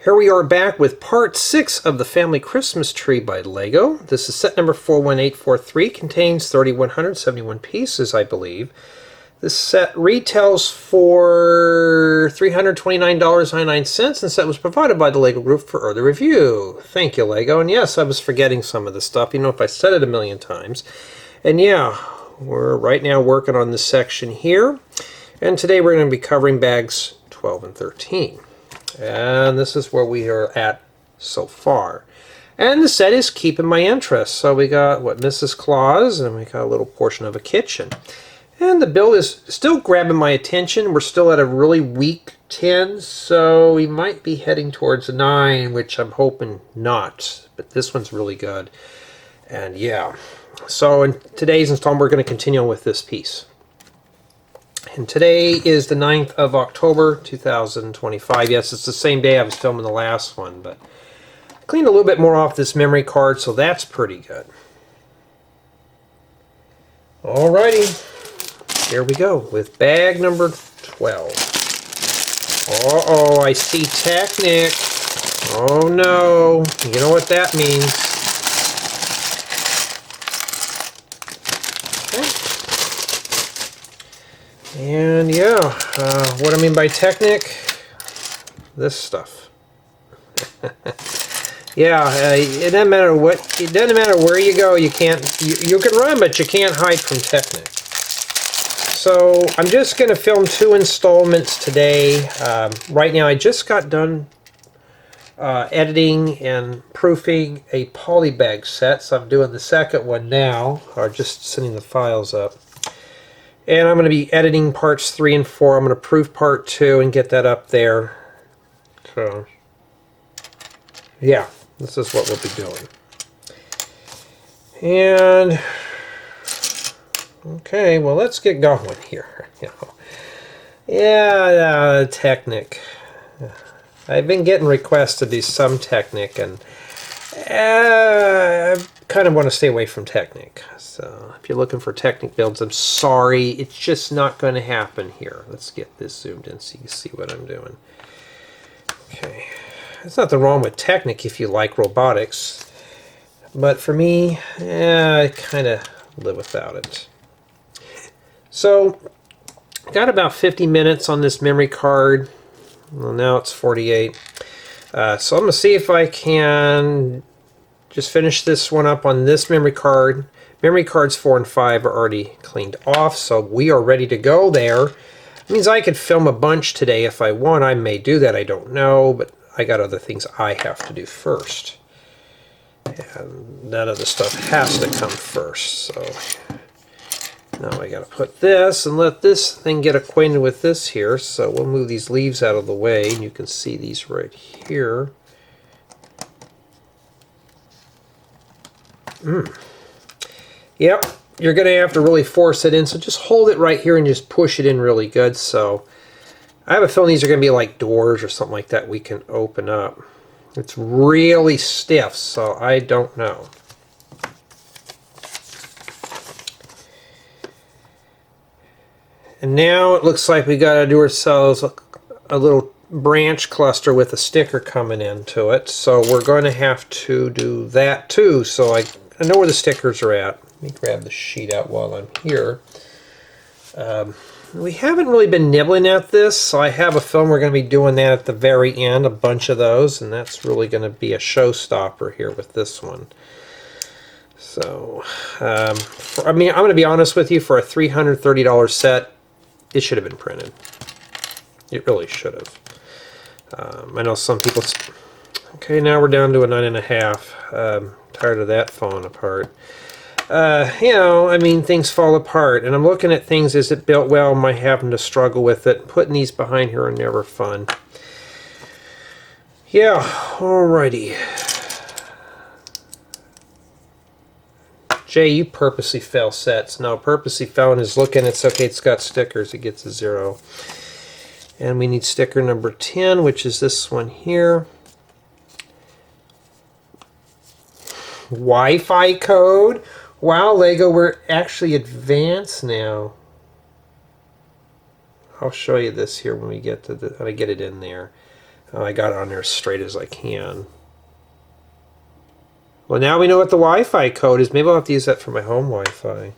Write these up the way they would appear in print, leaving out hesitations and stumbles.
Here we are back with part 6 of the Family Christmas Tree by Lego. This is set number 41843, contains 3,171 pieces, I believe. This set retails for $329.99, and the set was provided by the Lego Group for early review. Thank you, Lego. And yes, I was forgetting some of the stuff, you know, if I said it a million times. And yeah, we're right now working on this section here. And today we're going to be covering bags 12 and 13. And this is where we are at so far. And the set is keeping my interest. So we got, what, Mrs. Claus, and we got a little portion of a kitchen. And the build is still grabbing my attention. We're still at a really weak 10, so we might be heading towards a 9, which I'm hoping not. But this one's really good. And yeah. So in today's installment, we're going to continue with this piece. And today is the 9th of October, 2025. Yes, it's the same day I was filming the last one, but I cleaned a little bit more off this memory card, so that's pretty good. Alrighty, here we go with bag number 12. Uh-oh, I see Technic. Oh no, you know what that means. And yeah, what I mean by Technic, this stuff. Yeah, it doesn't matter what, it doesn't matter where you go. You can't, you can run, but you can't hide from Technic. So I'm just going to film 2 installments today. Right now, I just got done editing and proofing a polybag set, so I'm doing the second one now, or just sending the files up. And I'm going to be editing parts 3 and 4. I'm going to proof part 2 and get that up there. So, yeah, this is what we'll be doing. And, okay, well, let's get going here. Yeah, Technic. I've been getting requests to do some Technic, and I kind of want to stay away from Technic. So if you're looking for Technic builds, I'm sorry, it's just not going to happen here. Let's get this zoomed in so you can see what I'm doing. Okay, there's nothing wrong with Technic if you like robotics, but for me, I kind of live without it. So got about 50 minutes on this memory card. Well, now it's 48. So I'm going to see if I can just finish this one up on this memory card. Memory cards 4 and 5 are already cleaned off, so we are ready to go there. It means I could film a bunch today if I want. I may do that, I don't know, but I got other things I have to do first. And that other stuff has to come first, so now I got to put this and let this thing get acquainted with this here. So we'll move these leaves out of the way, and you can see these right here. Yep, you're going to have to really force it in, so just hold it right here and just push it in really good. So I have a feeling these are going to be like doors or something like that we can open up. It's really stiff, so I don't know. And now it looks like we got to do ourselves a little branch cluster with a sticker coming into it. So we're going to have to do that too. So I know where the stickers are at. Let me grab the sheet out while I'm here. We haven't really been nibbling at this, so I have a feeling we're going to be doing that at the very end, a bunch of those, and that's really going to be a showstopper here with this one. So, I mean, I'm going to be honest with you, for a $330 set, it should have been printed. It really should have. I know some people... Okay, now we're down to a 9.5. Tired of that falling apart. You know, I mean, things fall apart, and I'm looking at things, is it built well, am I having to struggle with it? Putting these behind here are never fun. Yeah, alrighty. Jay, you purposely fail sets. No, purposely failing is looking, it's okay, it's got stickers, it gets a 0. And we need sticker number 10, which is this one here. Wi-Fi code. Wow, Lego, we're actually advanced now. I'll show you this here when we get to the, when I get it in there. Oh, I got it on there as straight as I can. Well, now we know what the Wi-Fi code is. Maybe I'll have to use that for my home Wi-Fi.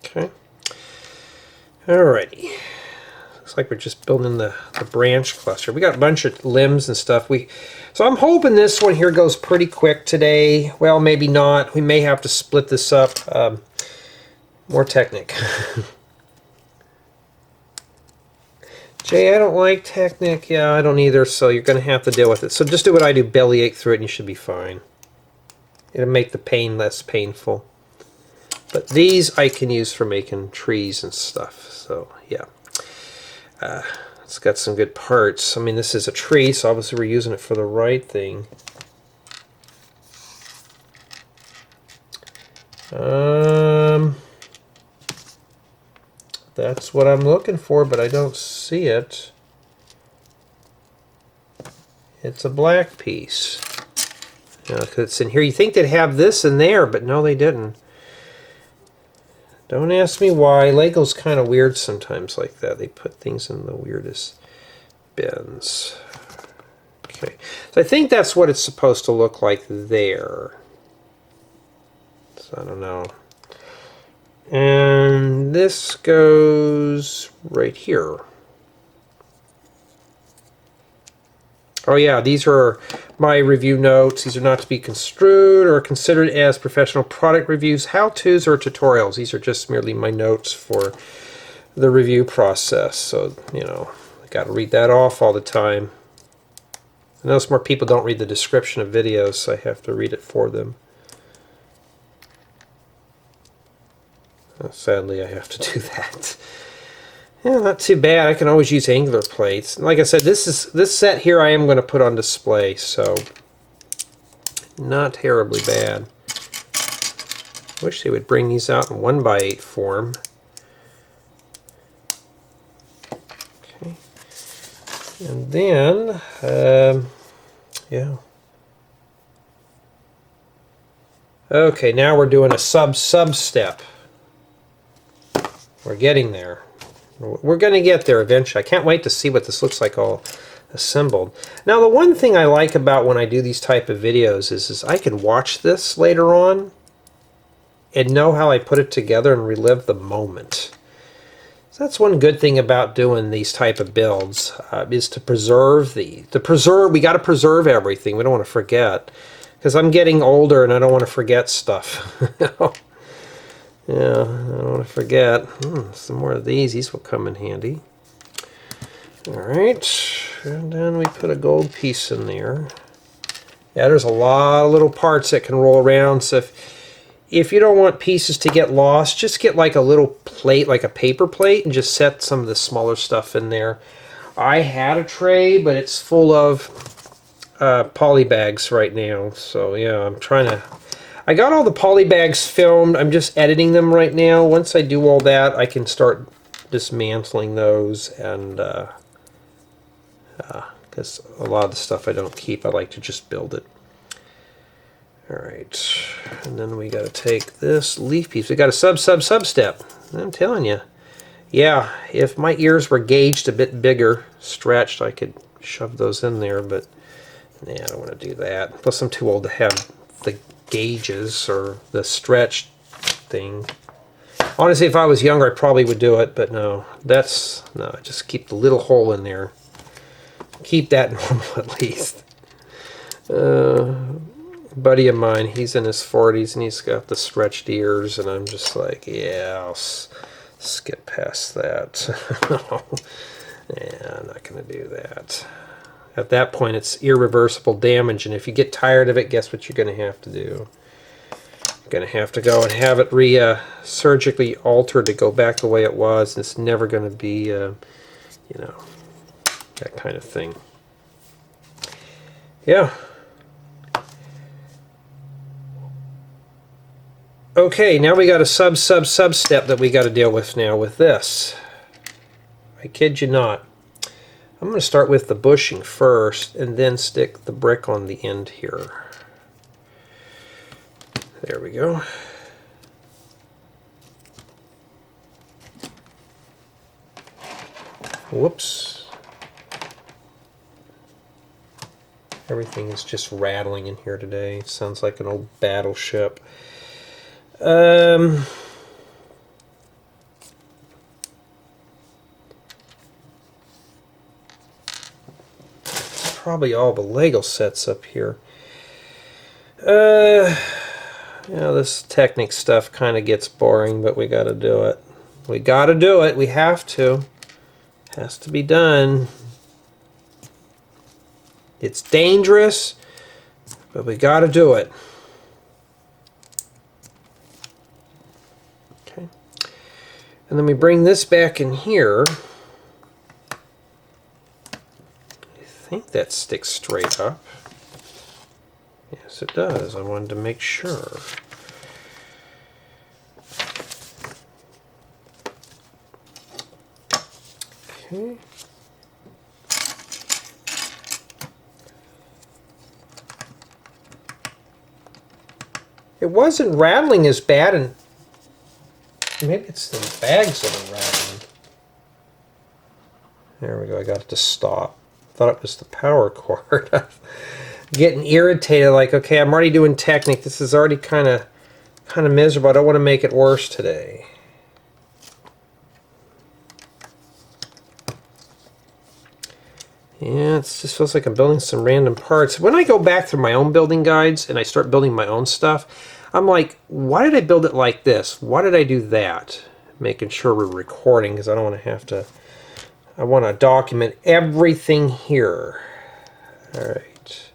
Okay. Alrighty. Looks like we're just building the branch cluster. We got a bunch of limbs and stuff. So I'm hoping this one here goes pretty quick today. Well, maybe not. We may have to split this up. More Technic. Jay, I don't like Technic. Yeah, I don't either, so you're going to have to deal with it. So just do what I do, bellyache through it, and you should be fine. It'll make the pain less painful. But these I can use for making trees and stuff. So, yeah. It's got some good parts. I mean, this is a tree, so obviously we're using it for the right thing. That's what I'm looking for, but I don't see it. It's a black piece. Because it's in here. You think they'd have this in there, but no, they didn't. Don't ask me why. Lego's kind of weird sometimes like that. They put things in the weirdest bins. Okay, so I think that's what it's supposed to look like there. So I don't know. And this goes right here. Oh yeah, these are my review notes. These are not to be construed or considered as professional product reviews, how-tos, or tutorials. These are just merely my notes for the review process. So, you know, I got to read that off all the time. I notice more people don't read the description of videos, so I have to read it for them. Sadly, I have to do that. Yeah, not too bad. I can always use angular plates. Like I said, this set here I am going to put on display, so not terribly bad. Wish they would bring these out in 1x8 form. Okay, and then yeah. Okay, now we're doing a sub step. We're getting there. We're going to get there eventually. I can't wait to see what this looks like all assembled. Now, the one thing I like about when I do these type of videos is I can watch this later on and know how I put it together and relive the moment. So that's one good thing about doing these type of builds is to preserve we got to preserve everything. We don't want to forget, because I'm getting older and I don't want to forget stuff. Yeah, I don't want to forget. Some more of these. These will come in handy. Alright, and then we put a gold piece in there. Yeah, there's a lot of little parts that can roll around, so if you don't want pieces to get lost, just get like a little plate, like a paper plate, and just set some of the smaller stuff in there. I had a tray, but it's full of poly bags right now, so yeah, I'm trying to... I got all the poly bags filmed. I'm just editing them right now. Once I do all that, I can start dismantling those, and because a lot of the stuff I don't keep, I like to just build it. Alright, and then we got to take this leaf piece. We got a sub step. I'm telling you. Yeah, if my ears were gauged a bit bigger, stretched, I could shove those in there, but nah, I don't want to do that. Plus I'm too old to have the gauges or the stretch thing. Honestly, if I was younger, I probably would do it, but no, just keep the little hole in there. Keep that normal at least. Buddy of mine, he's in his 40s and he's got the stretched ears, and I'm just like, yeah, I'll skip past that. Yeah, I'm not going to do that. At that point, it's irreversible damage, and if you get tired of it, guess what you're going to have to do? You're going to have to go and have it surgically altered to go back the way it was, and it's never going to be, you know, that kind of thing. Yeah. Okay, now we got a sub step that we got to deal with now with this. I kid you not. I'm going to start with the bushing first and then stick the brick on the end here. There we go. Whoops. Everything is just rattling in here today. Sounds like an old battleship. Probably all the Lego sets up here. You know, this Technic stuff kind of gets boring, but we got to do it. We got to do it. We have to. Has to be done. It's dangerous, but we got to do it. Okay. And then we bring this back in here. I think that sticks straight up. Yes, it does. I wanted to make sure. Okay. It wasn't rattling as bad, and maybe it's the bags that are rattling. There we go. I got it to stop. Thought it was the power cord. Getting irritated, like, okay, I'm already doing Technic. This is already kind of miserable. I don't want to make it worse today. Yeah, it just feels like I'm building some random parts. When I go back through my own building guides and I start building my own stuff, I'm like, why did I build it like this? Why did I do that? Making sure we're recording, because I don't want to have to... I want to document everything here. Alright.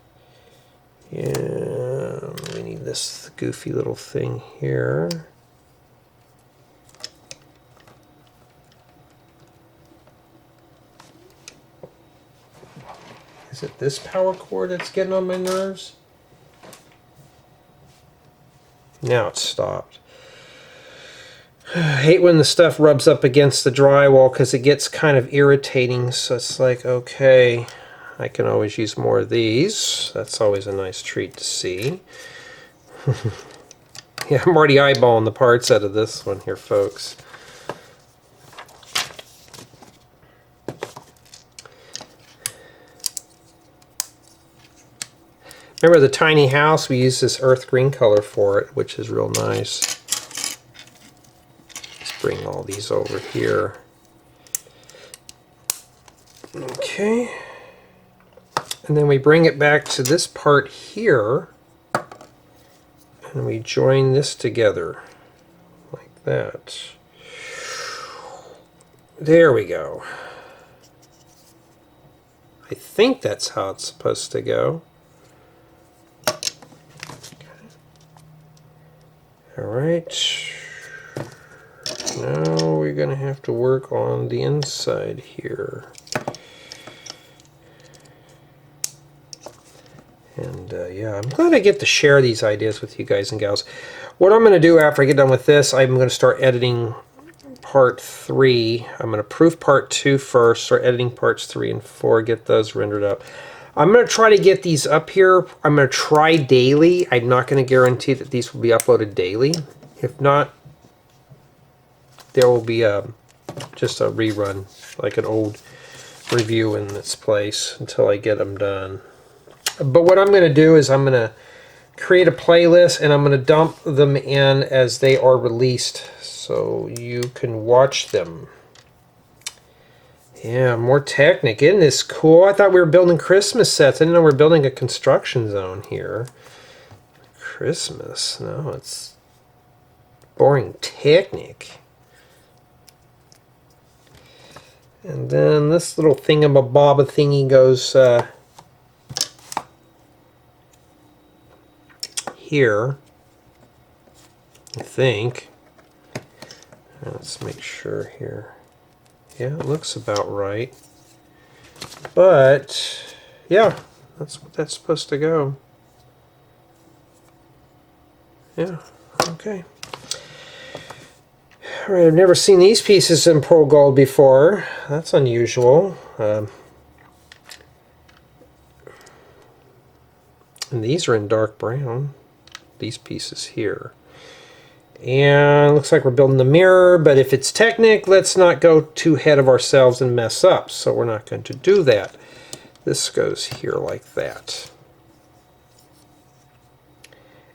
Yeah, we need this goofy little thing here. Is it this power cord that's getting on my nerves? Now it's stopped. I hate when the stuff rubs up against the drywall because it gets kind of irritating. So it's like, okay, I can always use more of these. That's always a nice treat to see. Yeah, I'm already eyeballing the parts out of this one here, folks. Remember the tiny house? We use this earth green color for it, which is real nice. Let's bring all these over here. Okay. And then we bring it back to this part here, and we join this together like that. There we go. I think that's how it's supposed to go. Alright, now we're going to have to work on the inside here. And yeah, I'm glad I get to share these ideas with you guys and gals. What I'm going to do after I get done with this, I'm going to start editing part 3. I'm going to proof part 2 first, start editing parts 3 and 4, get those rendered up. I'm going to try to get these up here. I'm going to try daily. I'm not going to guarantee that these will be uploaded daily. If not, there will be just a rerun, like an old review in its place until I get them done. But what I'm going to do is I'm going to create a playlist and I'm going to dump them in as they are released so you can watch them. Yeah, more Technic. Isn't this cool? I thought we were building Christmas sets. I didn't know we were building a construction zone here. Christmas. No, it's boring Technic. And then this little thingamabob thingy goes here, I think. Let's make sure here. Yeah, it looks about right. But, yeah, that's what that's supposed to go. Yeah, okay. Alright, I've never seen these pieces in Pearl Gold before. That's unusual. And these are in dark brown, these pieces here. And looks like we're building the mirror, but if it's Technic, let's not go too ahead of ourselves and mess up. So we're not going to do that. This goes here like that.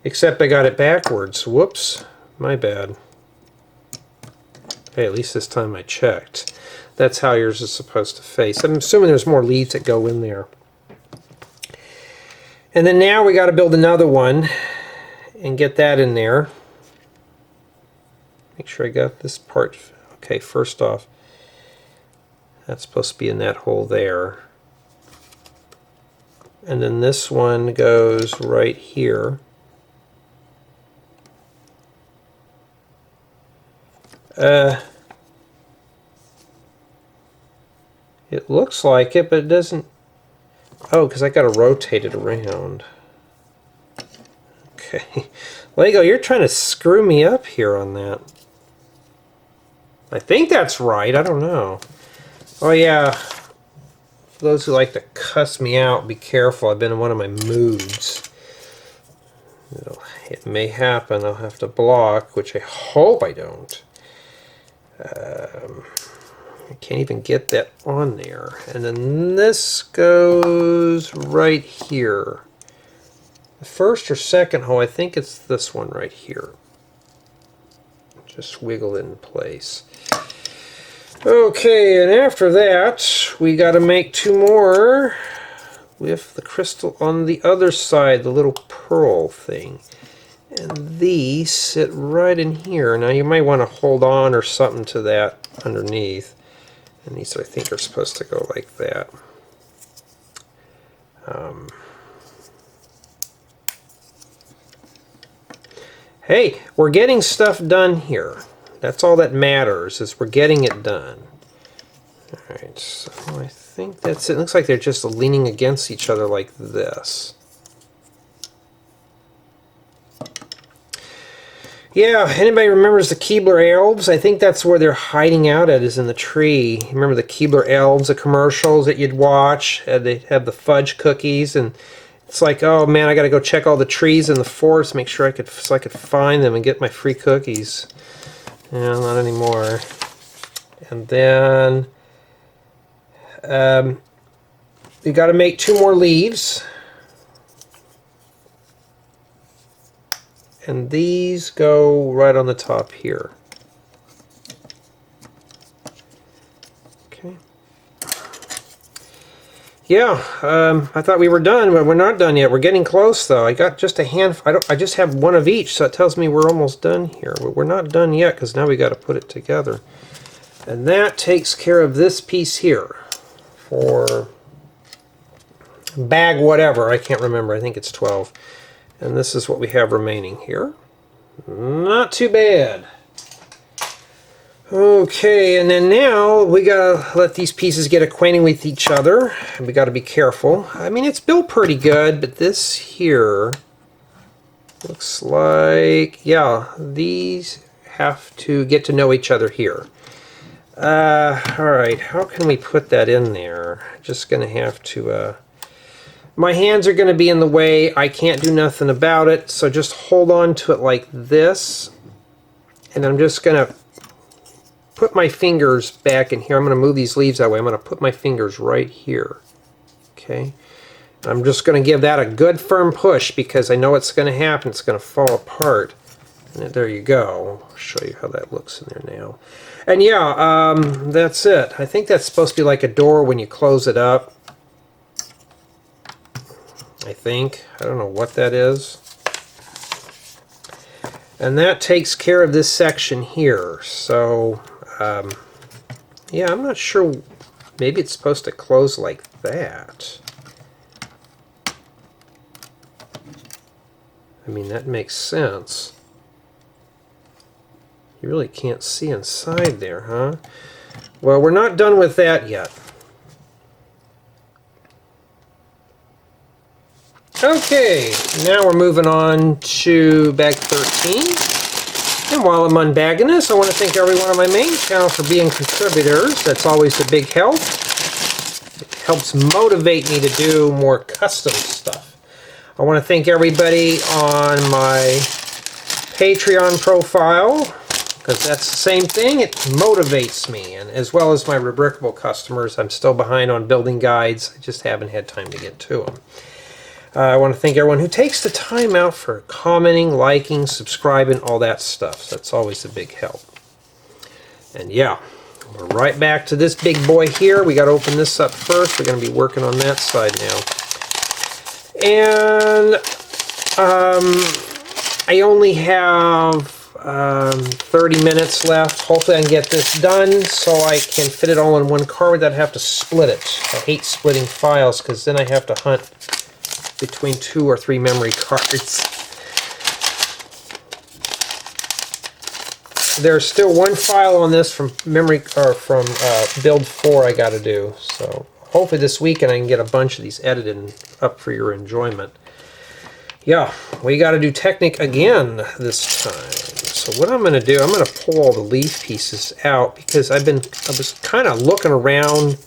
Except I got it backwards. Whoops, my bad. Hey, at least this time I checked. That's how yours is supposed to face. I'm assuming there's more leaves that go in there. And then now we got to build another one and get that in there. Make sure I got this part. Okay, first off, that's supposed to be in that hole there. And then this one goes right here. It looks like it, but it doesn't. Oh, because I got to rotate it around. Okay. Lego, you're trying to screw me up here on that. I think that's right. I don't know. Oh, yeah. For those who like to cuss me out, be careful. I've been in one of my moods. It may happen. I'll have to block, which I hope I don't. I can't even get that on there. And then this goes right here. The first or second hole, I think it's this one right here. Just wiggle it in place. Okay, and after that, we got to make two more with the crystal on the other side, the little pearl thing. And these sit right in here. Now you might want to hold on or something to that underneath. And these I think are supposed to go like that. Hey, we're getting stuff done here. That's all that matters, is we're getting it done. Alright, so I think that's it. It looks like they're just leaning against each other like this. Yeah, anybody remembers the Keebler elves? I think that's where they're hiding out at, is in the tree. Remember the Keebler elves, the commercials that you'd watch? They'd have the fudge cookies, and it's like, oh man, I gotta go check all the trees in the forest, make sure I could find them and get my free cookies. Yeah, not anymore. And then you gotta make two more leaves. And these go right on the top here. Okay. Yeah, I thought we were done, but we're not done yet. We're getting close, though. I got just a handful. I just have one of each, so it tells me we're almost done here. But we're not done yet, because now we got to put it together. And that takes care of this piece here for bag whatever. I can't remember. I think it's 12. And this is what we have remaining here. Not too bad. Okay, and then now we gotta let these pieces get acquainted with each other. And we gotta be careful. I mean, it's built pretty good, but this here looks like, yeah, these have to get to know each other here. Alright, how can we put that in there? Just gonna have to, my hands are going to be in the way. I can't do nothing about it, so just hold on to it like this. And I'm just going to put my fingers back in here. I'm going to move these leaves that way. I'm going to put my fingers right here. Okay. I'm just going to give that a good firm push because I know what's going to happen. It's going to fall apart. And there you go. I'll show you how that looks in there now. And yeah, that's it. I think that's supposed to be like a door when you close it up. I think. I don't know what that is. And that takes care of this section here. So, yeah, I'm not sure. Maybe it's supposed to close like that. I mean, that makes sense. You really can't see inside there, huh? Well, we're not done with that yet. Okay, now we're moving on to bag 13. And while I'm unbagging this, I want to thank every one of my main channel for being contributors. That's always a big help. It helps motivate me to do more custom stuff. I want to thank everybody on my Patreon profile, because that's the same thing. It motivates me, and as well as my Rebrickable customers. I'm still behind on building guides. I just haven't had time to get to them. I want to thank everyone who takes the time out for commenting, liking, subscribing, all that stuff. So that's always a big help. And yeah, we're right back to this big boy here. We got to open this up first. We're going to be working on that side now. And I only have 30 minutes left. Hopefully I can get this done so I can fit it all in one card without have to split it. I hate splitting files because then I have to hunt between 2 or 3 memory cards. There's still one file on this from memory or from build 4 I got to do. So hopefully this weekend I can get a bunch of these edited and up for your enjoyment. Yeah, we got to do Technic again this time. So what I'm going to do, I'm going to pull all the leaf pieces out because I was kind of looking around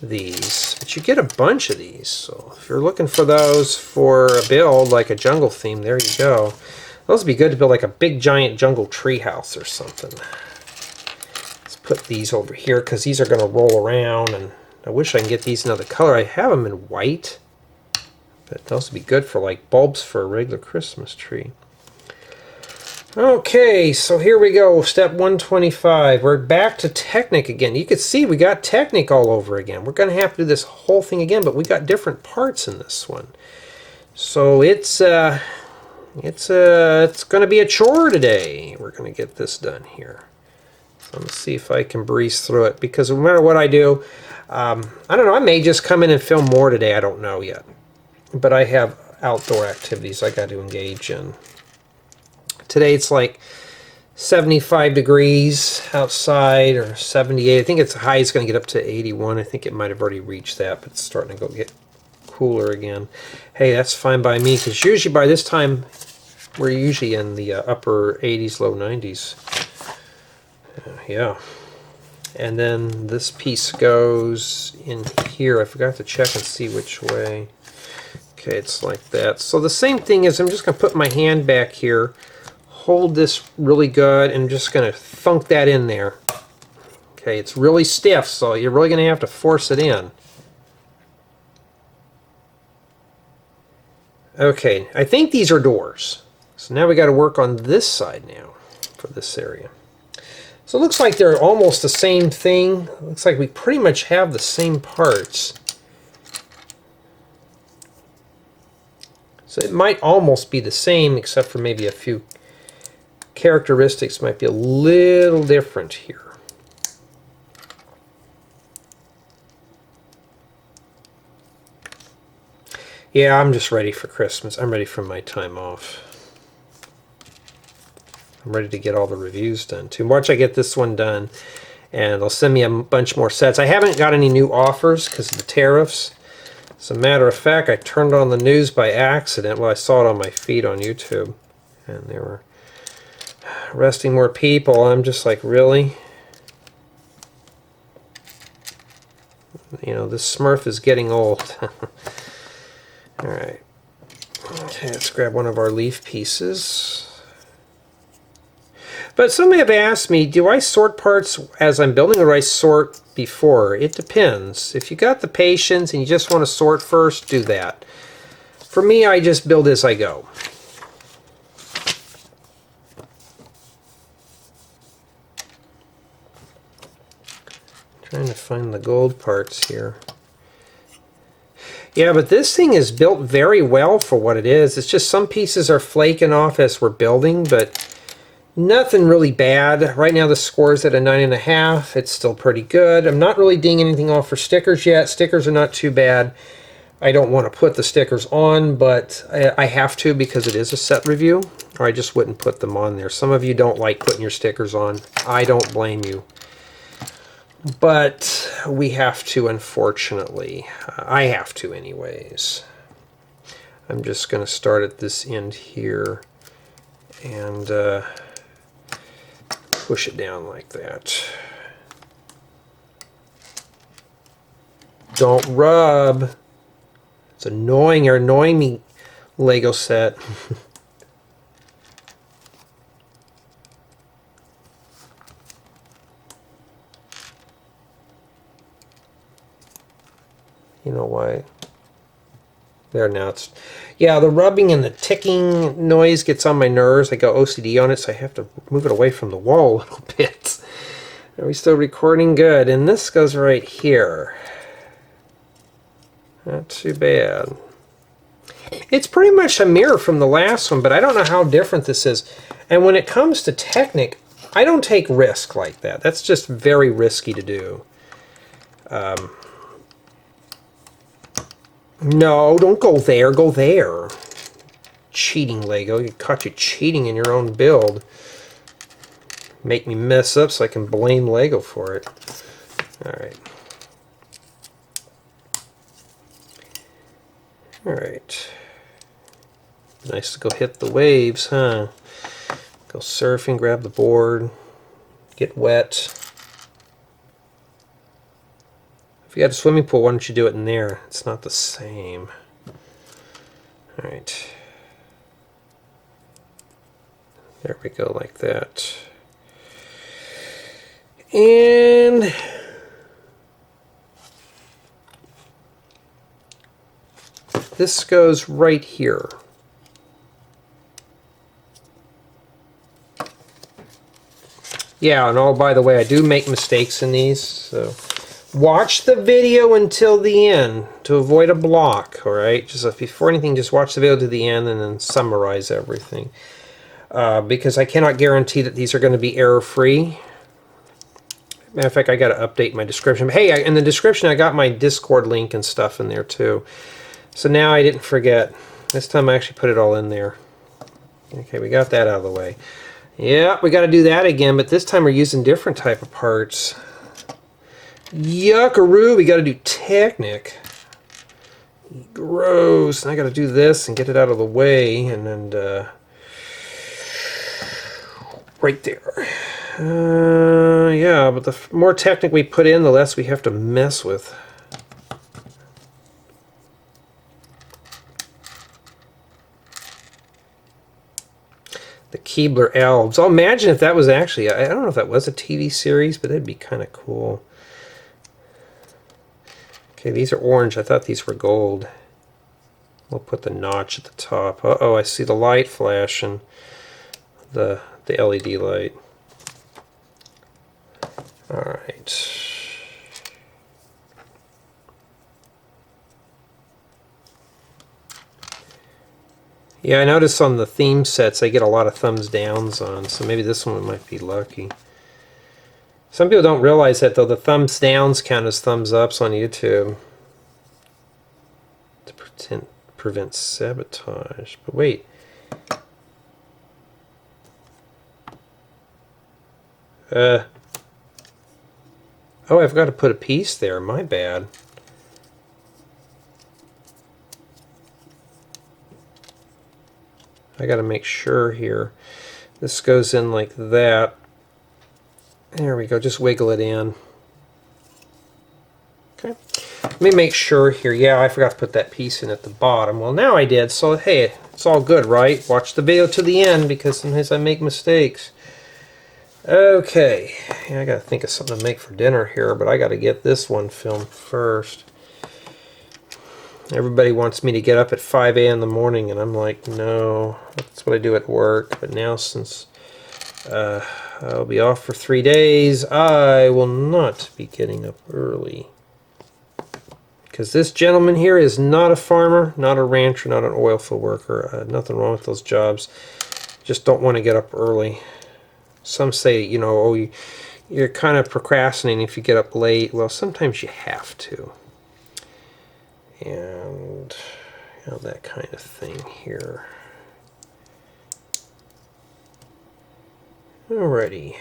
these, but you get a bunch of these. So if you're looking for those for a build like a jungle theme, there you go. Those would be good to build like a big giant jungle tree house or something. Let's put these over here because these are going to roll around, and I wish I can get these another color. I have them in white, but those would be good for like bulbs for a regular Christmas tree. Okay, so here we go, step 125. We're back to Technic again. You can see we got Technic all over again. We're going to have to do this whole thing again, but we got different parts in this one. So it's going to be a chore today. We're going to get this done here. So I'm going to see if I can breeze through it, because no matter what I do, I don't know, I may just come in and film more today. I don't know yet. But I have outdoor activities I got to engage in. Today it's like 75 degrees outside, or 78. I think it's high. It's going to get up to 81. I think it might have already reached that, but it's starting to go get cooler again. Hey, that's fine by me, because usually by this time we're usually in the upper 80s, low 90s. Yeah. And then this piece goes in here. I forgot to check and see which way. Okay, it's like that. So the same thing is, I'm just going to put my hand back here, hold this really good, and I'm just going to thunk that in there. Okay, it's really stiff, so you're really going to have to force it in. Okay, I think these are doors. So now we got to work on this side now for this area. So it looks like they're almost the same thing. Looks like we pretty much have the same parts. So it might almost be the same, except for maybe a few characteristics might be a little different here. Yeah, I'm just ready for Christmas. I'm ready for my time off. I'm ready to get all the reviews done too. Watch I get this one done, and they'll send me a bunch more sets. I haven't got any new offers because of the tariffs. As a matter of fact, I turned on the news by accident. Well, I saw it on my feed on YouTube, and they were arresting more people. I'm just like, really? You know, this Smurf is getting old. Alright. Okay, let's grab one of our leaf pieces. But somebody have asked me, do I sort parts as I'm building, or do I sort before? It depends. If you got the patience and you just want to sort first, do that. For me, I just build as I go. Trying to find the gold parts here. Yeah, but this thing is built very well for what it is. It's just some pieces are flaking off as we're building, but nothing really bad. Right now the score's at a 9.5. It's still pretty good. I'm not really dinging anything off for stickers yet. Stickers are not too bad. I don't want to put the stickers on, but I have to because it is a set review, or I just wouldn't put them on there. Some of you don't like putting your stickers on. I don't blame you. But we have to, unfortunately. I have to anyways. I'm just going to start at this end here and push it down like that. Don't rub. It's annoying. You're annoying me Lego set. You know why? There, now it's... Yeah, the rubbing and the ticking noise gets on my nerves. I got OCD on it, so I have to move it away from the wall a little bit. Are we still recording? Good. And this goes right here. Not too bad. It's pretty much a mirror from the last one, but I don't know how different this is. And when it comes to Technic, I don't take risk like that. That's just very risky to do. No, don't go there. Go there. Cheating, Lego. You caught you cheating in your own build. Make me mess up so I can blame Lego for it. Alright. Alright. Nice to go hit the waves, huh? Go surfing, grab the board, get wet. If you got a swimming pool, why don't you do it in there? It's not the same. Alright. There we go, like that. And this goes right here. Yeah, and oh, by the way, I do make mistakes in these, so watch the video until the end to avoid a block, alright? Just before anything, just watch the video to the end and then summarize everything. Because I cannot guarantee that these are going to be error-free. Matter of fact, I got to update my description. Hey, in the description, I got my Discord link and stuff in there, too. So now I didn't forget. This time I actually put it all in there. Okay, we got that out of the way. Yeah, we got to do that again, but this time we're using different type of parts. Yuckaroo, we got to do Technic. Gross. And I got to do this and get it out of the way, and then right there. Yeah, but the more Technic we put in, the less we have to mess with. The Keebler Elves. Oh, imagine if that was actually, I don't know if that was a TV series, but that'd be kind of cool. Okay, these are orange. I thought these were gold. We'll put the notch at the top. Uh-oh, I see the light flashing. The LED light. Alright. Yeah, I notice on the theme sets I get a lot of thumbs downs on, so maybe this one might be lucky. Some people don't realize that, though. The thumbs downs count as thumbs ups on YouTube to prevent sabotage. But wait. Oh, I've got to put a piece there. My bad. I got to make sure here. This goes in like that. There we go. Just wiggle it in. Okay. Let me make sure here. Yeah, I forgot to put that piece in at the bottom. Well, now I did. So, hey, it's all good, right? Watch the video to the end because sometimes I make mistakes. Okay. Yeah, I got to think of something to make for dinner here, but I got to get this one filmed first. Everybody wants me to get up at 5 a.m. in the morning, and I'm like, no, that's what I do at work. But now, since I'll be off for 3 days, I will not be getting up early. Because this gentleman here is not a farmer, not a rancher, not an oil field worker. Nothing wrong with those jobs. Just don't want to get up early. Some say, you know, oh, you're kind of procrastinating if you get up late. Well, sometimes you have to. And you know, that kind of thing here. Alrighty.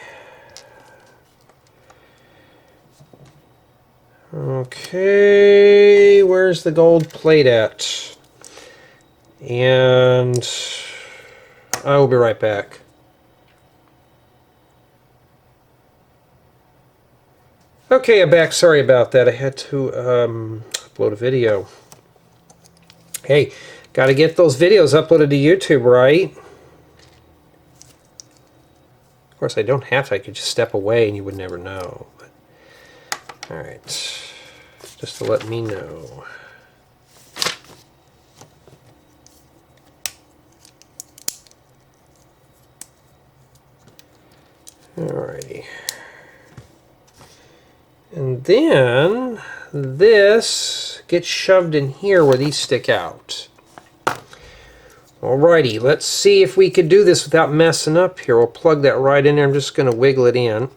Okay, where's the gold plate at? And I will be right back. Okay, I'm back. Sorry about that. I had to upload a video. Hey, Got to get those videos uploaded to YouTube, right? Of course, I don't have to. I could just step away and you would never know. But, all right, just to let me know. Alrighty. And then this gets shoved in here where these stick out. Alrighty, let's see if we could do this without messing up here. We'll plug that right in there. I'm just going to wiggle it in.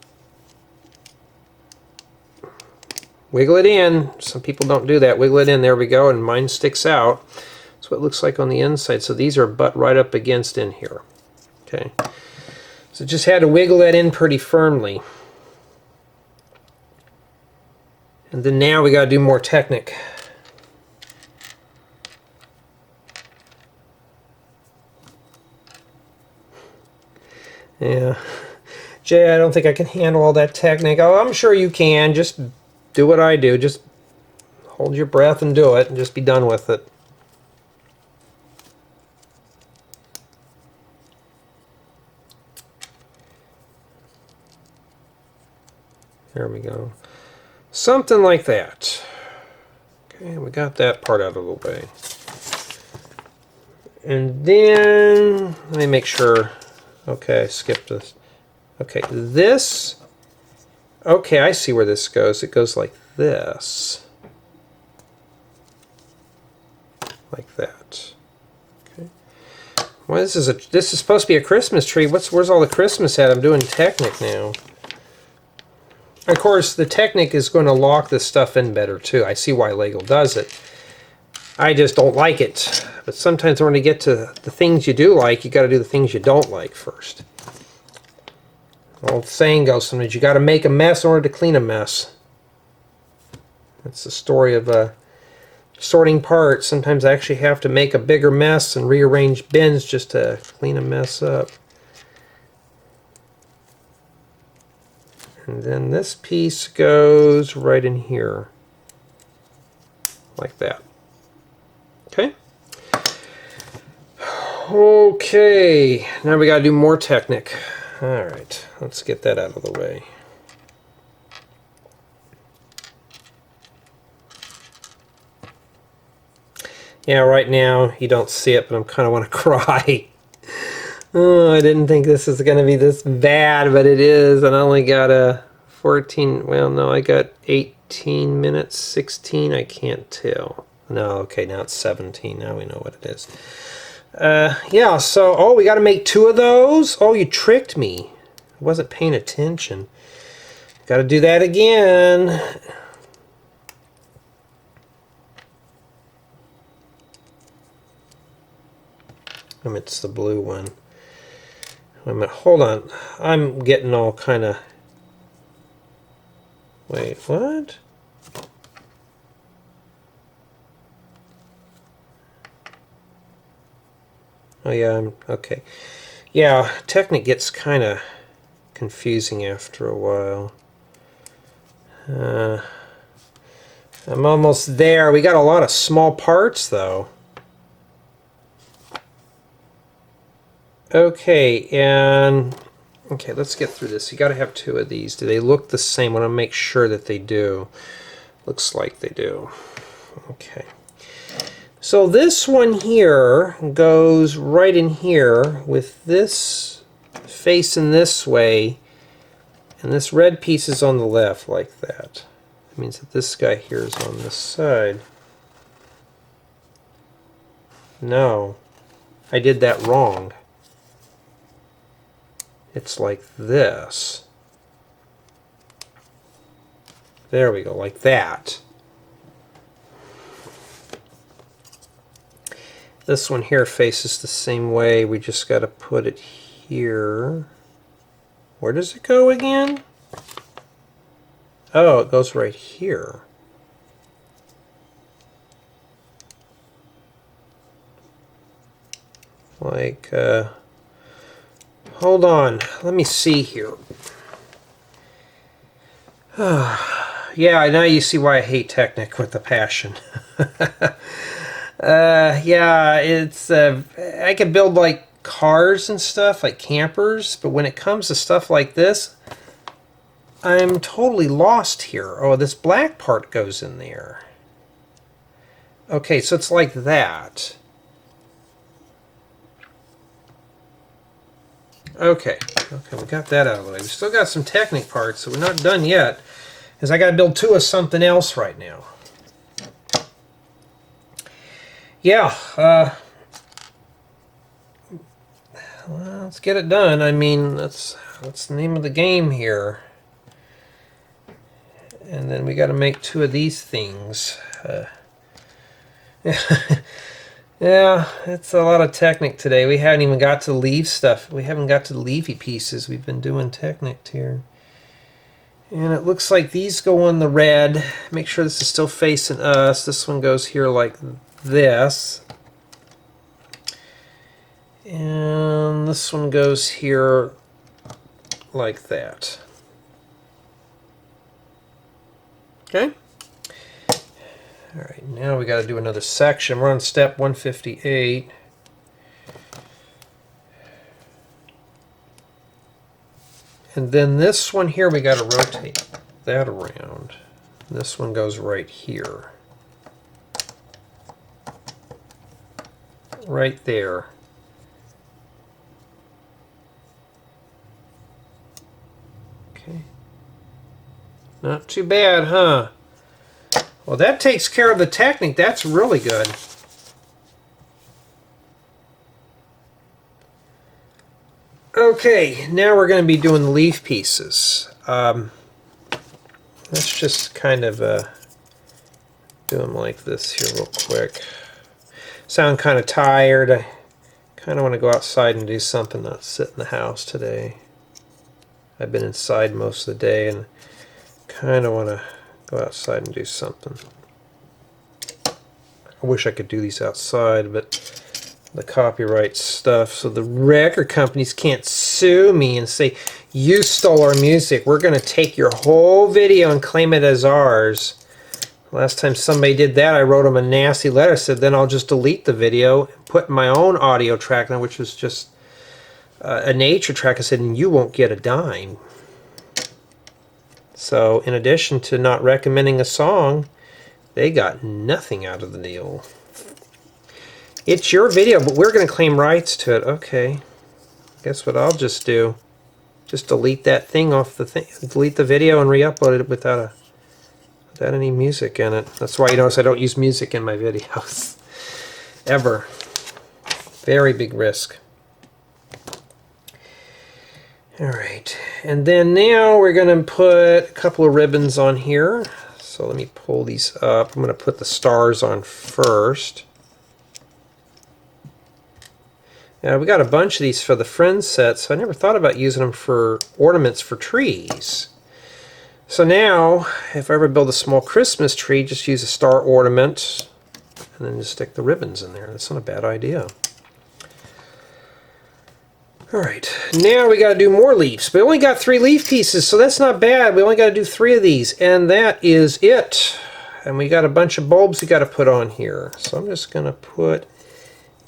Wiggle it in. Some people don't do that. Wiggle it in. There we go. And mine sticks out. That's what it looks like on the inside. So these are butt right up against in here. Okay. So just had to wiggle that in pretty firmly. And then now we got to do more Technic. Yeah. Jay, I don't think I can handle all that Technic. Oh, I'm sure you can. Just do what I do. Just hold your breath and do it and just be done with it. There we go. Something like that. Okay, we got that part out of the way. And then, let me make sure. Okay, I skipped this. Okay, this. Okay, I see where this goes. It goes like this. Like that. Okay. Well, this is supposed to be a Christmas tree. Where's all the Christmas at? I'm doing Technic now. Of course, the Technic is going to lock this stuff in better too. I see why Lego does it. I just don't like it. But sometimes when you get to the things you do like, you got to do the things you don't like first. Old saying goes, sometimes you got to make a mess in order to clean a mess. That's the story of sorting parts. Sometimes I actually have to make a bigger mess and rearrange bins just to clean a mess up. And then this piece goes right in here. Like that. Okay. Okay. Now we got to do more Technic. Alright. Let's get that out of the way. Yeah, right now you don't see it, but I'm kind of want to cry. Oh, I didn't think this was going to be this bad, but it is. And I only got a 14, well, no, I got 18 minutes, 16, I can't tell. No, okay, now it's 17. Now we know what it is. Yeah, so, oh, we got to make 2 of those? Oh, you tricked me. I wasn't paying attention. Got to do that again. It's the blue one. Wait a minute, hold on. I'm getting all kind of... Wait, what? Oh yeah, okay. Yeah, Technic gets kind of confusing after a while. I'm almost there. We got a lot of small parts though. Okay, and okay, let's get through this. You got to have 2 of these. Do they look the same? I want to make sure that they do. Looks like they do. Okay. So this one here goes right in here with this facing this way, and this red piece is on the left like that. That means that this guy here is on this side. No, I did that wrong. It's like this. There we go, like that. This one here faces the same way. We just got to put it here. Where does it go again? Oh, it goes right here. Like, hold on, let me see here. Yeah, now you see why I hate Technic with a passion. Yeah, it's I could build like cars and stuff, like campers, but when it comes to stuff like this, I'm totally lost here. Oh, this black part goes in there. Okay, so it's like that. Okay, we got that out of the way. We still got some Technic parts, so we're not done yet, because I got to build two of something else right now. Yeah, well, let's get it done. I mean, that's the name of the game here. And then we got to make two of these things. Yeah, it's a lot of Technic today. We haven't even got to the leaf stuff. We haven't got to the leafy pieces. We've been doing Technic here. And it looks like these go on the red. Make sure this is still facing us. This one goes here like this. And this one goes here like that. Okay? Alright, now we got to do another section. We're on step 158. And then this one here, we got to rotate that around. This one goes right here. Right there. Okay. Not too bad, huh? Well, that takes care of the Technic. That's really good. Okay, now we're going to be doing the leaf pieces. Let's just kind of do them like this here real quick. Sound kind of tired. I kind of want to go outside and do something, not sit in the house today. I've been inside most of the day and kind of want to go outside and do something. I wish I could do these outside, but the copyright stuff, so the record companies can't sue me and say, you stole our music, we're going to take your whole video and claim it as ours. Last time somebody did that, I wrote them a nasty letter, said then I'll just delete the video, put my own audio track on, which was just a nature track. I said, and you won't get a dime. So in addition to not recommending a song, they got nothing out of the deal. It's your video, but we're going to claim rights to it. Okay. Guess what I'll just do? Just delete that thing off the thing. Delete the video and re-upload it without any music in it. That's why you notice I don't use music in my videos. Ever. Very big risk. Alright, and then now we're going to put a couple of ribbons on here. So let me pull these up. I'm going to put the stars on first. Now we got a bunch of these for the Friends set, so I never thought about using them for ornaments for trees. So now, if I ever build a small Christmas tree, just use a star ornament and then just stick the ribbons in there. That's not a bad idea. Alright, now we got to do more leaves. We only got 3 leaf pieces, so that's not bad. We only got to do 3 of these, and that is it. And we got a bunch of bulbs we got to put on here. So I'm just going to put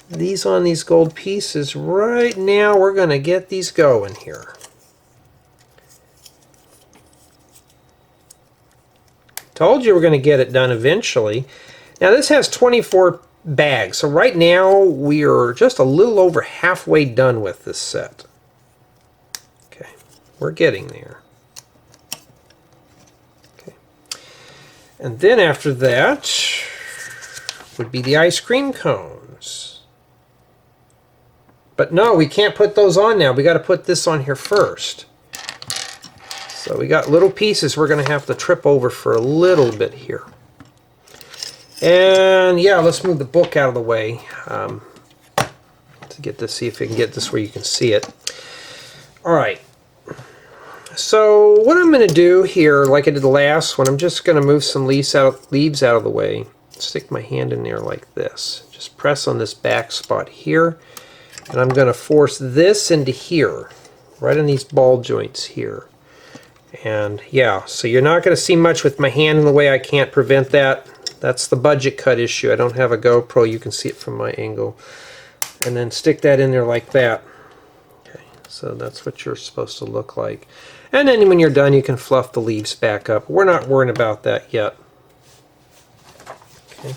these on these gold pieces. Right now we're going to get these going here. Told you we're going to get it done eventually. Now this has 24 bags, so right now we are just a little over halfway done with this set. Okay, we're getting there. Okay, and then after that would be the ice cream cones. But no, we can't put those on now. We got to put this on here first. So we got little pieces we're going to have to trip over for a little bit here. And yeah, let's move the book out of the way to get this, see if we can get this where you can see it. Alright, so what I'm going to do here, like I did the last one, I'm just going to move some leaves out of the way. Stick my hand in there like this. Just press on this back spot here, and I'm going to force this into here, right in these ball joints here. And yeah, so you're not going to see much with my hand in the way. I can't prevent that. That's the budget cut issue. I don't have a GoPro. You can see it from my angle. And then stick that in there like that. Okay, so that's what you're supposed to look like. And then when you're done, you can fluff the leaves back up. We're not worrying about that yet. Okay.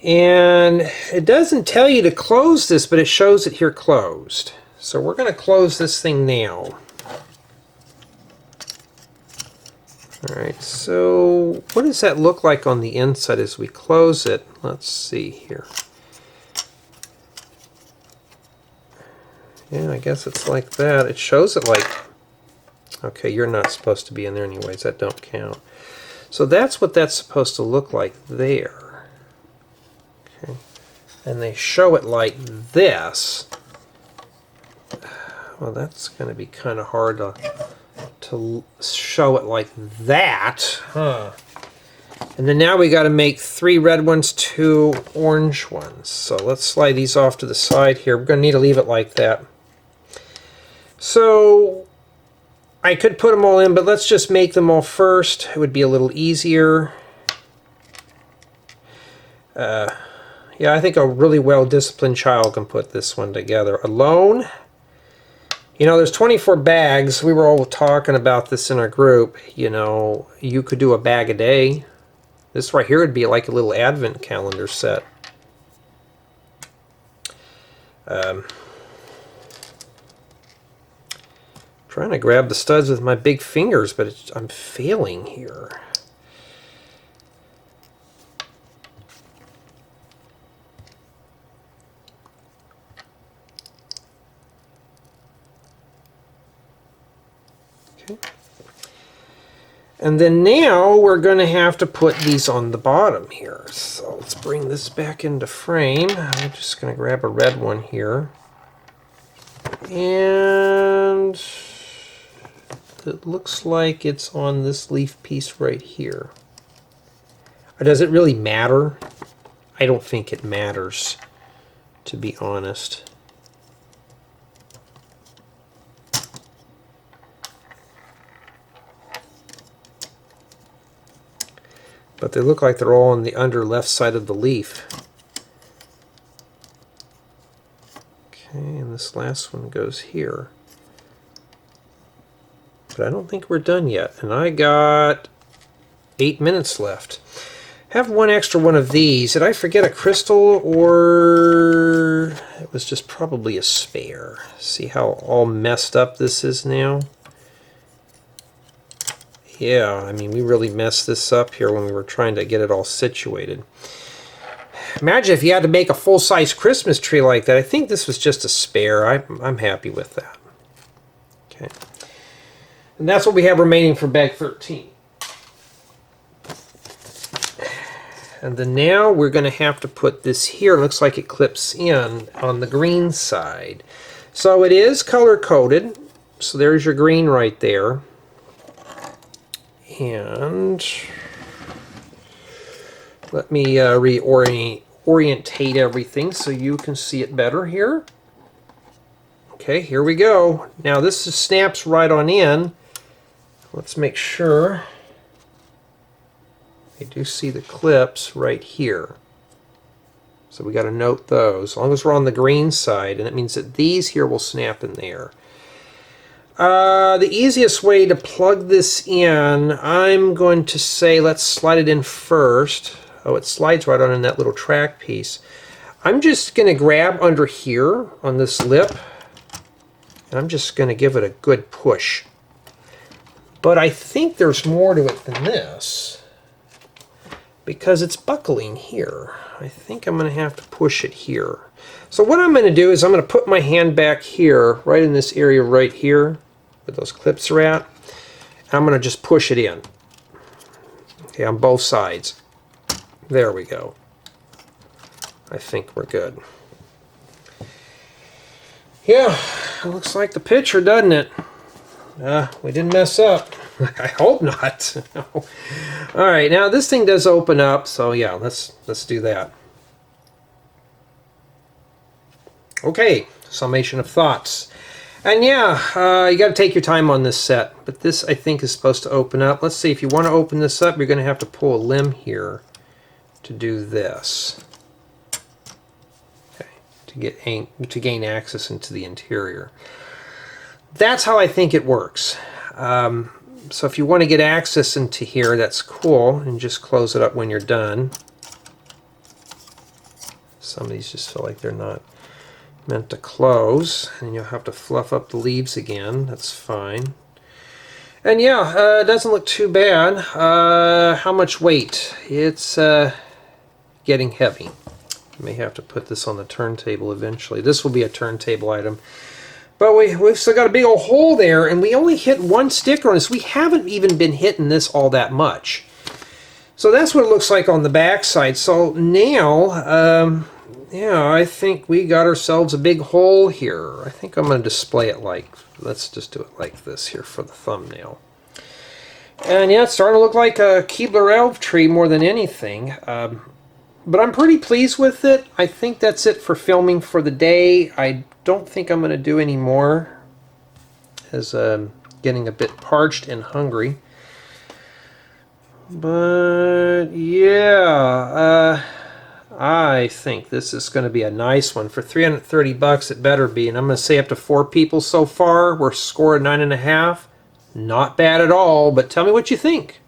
And it doesn't tell you to close this, but it shows it here closed. So we're going to close this thing now. Alright, so what does that look like on the inside as we close it? Let's see here. Yeah, I guess it's like that. It shows it like... Okay, you're not supposed to be in there anyways. That don't count. So that's what that's supposed to look like there. Okay. And they show it like this. Well, that's going to be kind of hard to show it like that. Huh. And then now we got to make 3 red ones, 2 orange ones. So let's slide these off to the side here. We're going to need to leave it like that. So I could put them all in, but let's just make them all first. It would be a little easier. Yeah, I think a really well-disciplined child can put this one together. Alone, you know, there's 24 bags. We were all talking about this in our group. You know, you could do a bag a day. This right here would be like a little advent calendar set. Trying to grab the studs with my big fingers, but I'm failing here. Okay. And then now we're going to have to put these on the bottom here. So let's bring this back into frame. I'm just going to grab a red one here. And it looks like it's on this leaf piece right here. Or does it really matter? I don't think it matters, to be honest. But they look like they're all on the under left side of the leaf. Okay, and this last one goes here. But I don't think we're done yet. And I got 8 minutes left. Have one extra one of these. Did I forget a crystal, or it was just probably a spare? See how all messed up this is now? Yeah, I mean, we really messed this up here when we were trying to get it all situated. Imagine if you had to make a full-size Christmas tree like that. I think this was just a spare. I'm happy with that. Okay. And that's what we have remaining for bag 13. And then now we're going to have to put this here. It looks like it clips in on the green side. So it is color-coded. So there's your green right there. And let me reorientate everything so you can see it better here. Okay, here we go. Now this snaps right on in. Let's make sure. I do see the clips right here. So we got to note those. As long as we're on the green side, and it means that these here will snap in there. The easiest way to plug this in, I'm going to say let's slide it in first. Oh, it slides right on in that little track piece. I'm just going to grab under here on this lip, and I'm just going to give it a good push. But I think there's more to it than this, because it's buckling here. I think I'm going to have to push it here. So what I'm going to do is I'm going to put my hand back here, right in this area right here, where those clips are at. And I'm going to just push it in. Okay, on both sides. There we go. I think we're good. Yeah, it looks like the picture, doesn't it? We didn't mess up. I hope not. All right, now this thing does open up, so yeah, let's do that. Okay, Summation of Thoughts. And yeah, you got to take your time on this set. But this, I think, is supposed to open up. Let's see, if you want to open this up, you're going to have to pull a limb here to do this. Okay, to gain access into the interior. That's how I think it works. So if you want to get access into here, that's cool. And just close it up when you're done. Some of these just feel like they're not meant to close, and you'll have to fluff up the leaves again. That's fine. And yeah, it doesn't look too bad. How much weight? It's getting heavy. I may have to put this on the turntable eventually. This will be a turntable item. But we've still got a big old hole there, and we only hit one sticker on this. We haven't even been hitting this all that much. So that's what it looks like on the back side. So now, yeah, I think we got ourselves a big hole here. I think I'm going to display it like, let's just do it like this here for the thumbnail. And yeah, it's starting to look like a Keebler elf tree more than anything. But I'm pretty pleased with it. I think that's it for filming for the day. I don't think I'm going to do any more, as I'm getting a bit parched and hungry. But yeah, I think this is going to be a nice one. For 330 bucks, it better be. And I'm going to say up to 4 people so far. We're scoring 9.5. Not bad at all, but tell me what you think.